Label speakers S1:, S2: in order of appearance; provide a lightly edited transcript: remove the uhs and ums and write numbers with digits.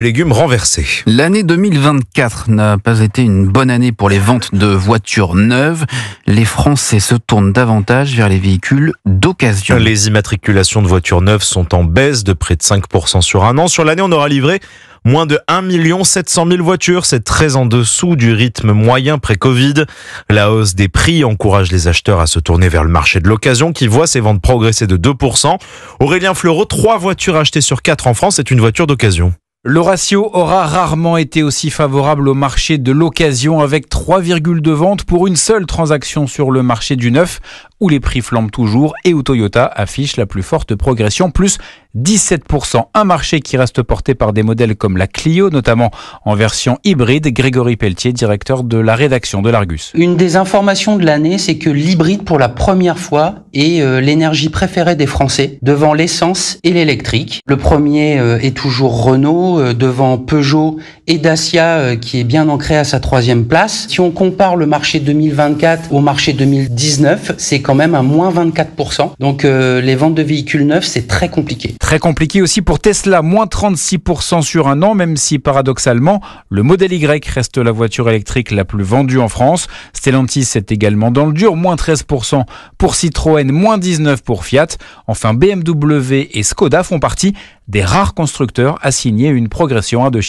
S1: Légumes renversés.
S2: L'année 2024 n'a pas été une bonne année pour les ventes de voitures neuves. Les Français se tournent davantage vers les véhicules d'occasion.
S1: Les immatriculations de voitures neuves sont en baisse de près de 5% sur un an. Sur l'année, on aura livré moins de 1 700 000 voitures. C'est très en dessous du rythme moyen pré-Covid. La hausse des prix encourage les acheteurs à se tourner vers le marché de l'occasion qui voit ses ventes progresser de 2%. Aurélien Fleureau, 3 voitures achetées sur 4 en France, c'est une voiture d'occasion.
S3: Le ratio aura rarement été aussi favorable au marché de l'occasion avec 3,2 ventes pour une seule transaction sur le marché du neuf où les prix flambent toujours et où Toyota affiche la plus forte progression, plus 17%. Un marché qui reste porté par des modèles comme la Clio, notamment en version hybride. Grégory Pelletier, directeur de la rédaction de l'Argus.
S4: Une des informations de l'année, c'est que l'hybride pour la première fois est l'énergie préférée des Français devant l'essence et l'électrique. Le premier est toujours Renault, devant Peugeot et Dacia qui est bien ancré à sa 3e place. Si on compare le marché 2024 au marché 2019, c'est quand même à moins 24%. Donc les ventes de véhicules neufs, c'est très compliqué.
S3: Très compliqué aussi pour Tesla, moins 36% sur un an, même si paradoxalement, le modèle Y reste la voiture électrique la plus vendue en France. Stellantis est également dans le dur, moins 13% pour Citroën, moins 19% pour Fiat. Enfin, BMW et Skoda font partie des rares constructeurs à signer une progression à deux chiffres.